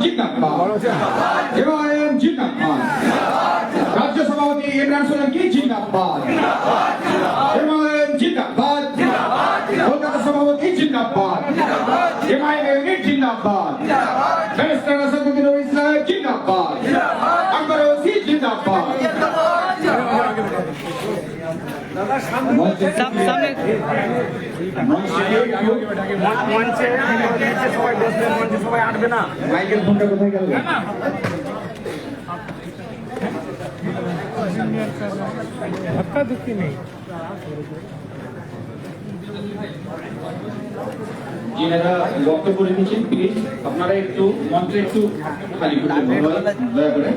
জিন্দাবাদ এমআইএম জিন্দাবাদ রাজ্য সভাপতি ইমরান সোলাঙ্কি জিন্দাবাদ এমআইএম জিন্দাবাদ কলকাতা সভাপতি জিন্দাবাদ এমআইএম জিন্দাবাদ ব্যারিস্টার আসাদুদ্দিন ওয়াইসি সাহেব জিন্দাবাদ আকবর ওসি জিন্দাবাদ সবাই আটবে না মাইকেল ফোনটা কোথায় গেল ধাক্কা ধুক্কি নেই যিনারা বক্তব্য রেখেছেন প্লিজ আপনারা একটু মঞ্চে একটু খালি করতে দয়া করে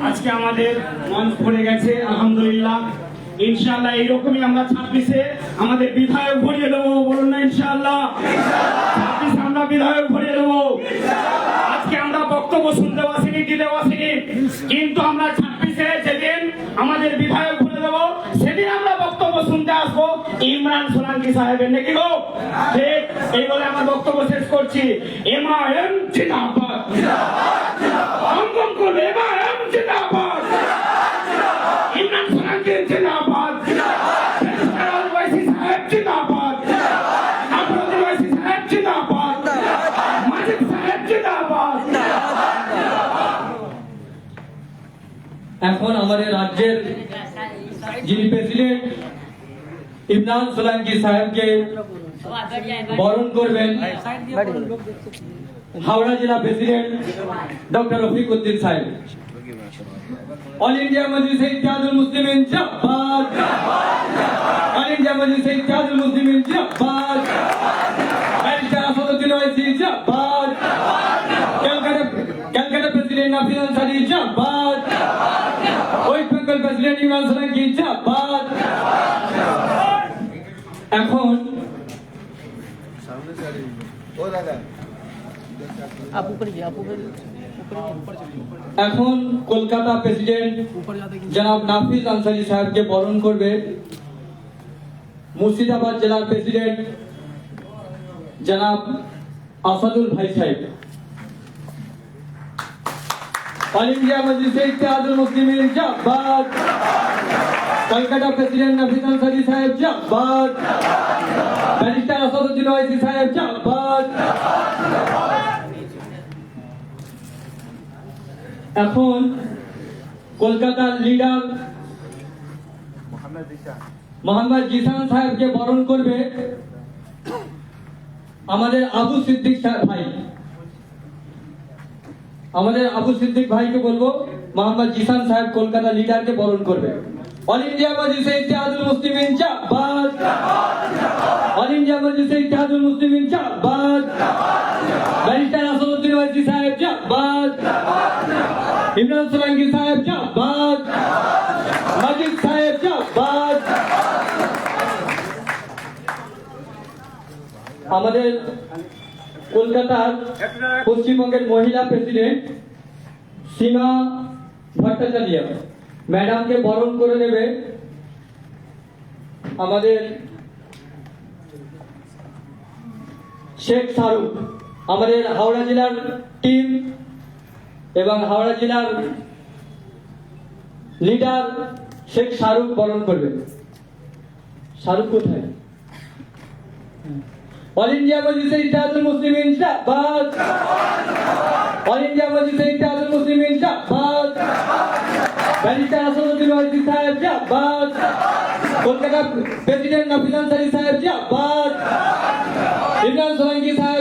আজকে আমাদের মঞ্চ ভরে গেছে আলহামদুলিল্লাহ ইনশাআল্লাহ এইরকমই আমরা 26-এ আমাদের বিধায়ক ভরিয়ে দেবো বলুন না ইনশাআল্লাহ 26-এ আমরা বিধায়ক ভরিয়ে দেবো আজকে আমরা বক্তব্য শুনতে আসিনি দিতেও আসিনি কিন্তু আমরা 26-এ যেদিন আমাদের বিধায়ক ভরে দেবো সেদিন আমরা বক্তব্য শুনতে আসবো ইমরান সোলাঙ্কি সাহেবের নাকি গো ঠিক এই বলে আমার বক্তব্য শেষ করছি এমআইএম জিন্দাবাদ অঙ্গম করবে এমআইএম জিন্দাবাদ ইমরান সোলাঙ্কি জিন্দাবাদ ওয়াইসি সাহেব জিন্দাবাদ আকবর ওয়াইসি সাহেব জিন্দাবাদ মাজিদ সাহেব জিন্দাবাদ। এখন আমাদের রাজ্যের যিনি প্রেসিডেন্ট ইমরান সোলাঙ্কি সাহেবকে বরণ করবেন হাওড়া জেলা প্রেসিডেন্ট ডক্টর রফিক উদ্দিন সাহেব। অল ইন্ডিয়া মজলিস ইত্তেহাদুল মুসলিমিন জিন্দাবাদ অল ইন্ডিয়া মজলিস ইত্তেহাদুল মুসলিমিন জিন্দাবাদ ব্যারিস্টার আসাদুদ্দিন ওয়াইসি জিন্দাবাদ ক্যালকাটা প্রেসিডেন্ট নাফিস আনসারী জিন্দাবাদ ওয়েস্ট বেঙ্গল প্রেসিডেন্ট ইমরান সোলাঙ্কি জিন্দাবাদ। এখন কলকাতা প্রেসিডেন্ট জনাব নাফিস আনসারী সাহেবকে বরণ করবে মুর্শিদাবাদ জেলার প্রেসিডেন্ট জনাব আসাদুল ভাই সাহেব। অল ইন্ডিয়া মজলিস ইত্তেহাদুল মুসলিমিন জিন্দাবাদ কলকাতা প্রেসিডেন্ট নাফিস আনসারী সাহেব জিন্দাবাদ ব্যারিস্টার আসাদুদ্দিন ওয়াইসি সাহেব জিন্দাবাদ। এখন কলকাতার লিডার মোহাম্মদ জিসান সাহেবকে বরণ করবে আমাদের আবু সিদ্দিক ভাই। আমাদের আবু সিদ্দিক ভাইকে বলবো মোহাম্মদ জিসান সাহেব কলকাতা লিডারকে বরণ করবে। অল ইন্ডিয়া মজলিস ইত্তেহাদুল মুসলিমিন জিন্দাবাদ অল ইন্ডিয়া মজলিস ইত্তেহাদুল মুসলিমিন জিন্দাবাদ ব্যারিস্টার আসাদুদ্দিন ওয়াইসি সাহেব জিন্দাবাদ ইমরান সোলাঙ্কি সাহেব জিন্দাবাদ মাজিদ সাহেব জিন্দাবাদ। আমাদের কলকাতার পশ্চিমবঙ্গের মহিলা প্রেসিডেন্ট সীমা ভট্টাচার্য ম্যাডামকে বরণ করে নেবে আমাদের শেখ শাহরুখ। আমাদের হাওড়া জেলার টিম এবং হাওড়া জেলার লিডার শেখ শাহরুখ বরণ করবে। শাহরুখ কোথায়? অল ইন্ডিয়া মজলিস ইত্তেহাদুল মুসলিমিন জিন্দাবাদ অল ইন্ডিয়া মজলিস ইত্তেহাদুল মুসলিমিন জিন্দাবাদ ব্যারিস্টার আসাদুদ্দিন ওয়াইসি সাহেব জিন্দাবাদ কলকাতা প্রেসিডেন্ট নাফিস আনসারী সাহেব জিন্দাবাদ ইমরান সোলাঙ্কি সাহেব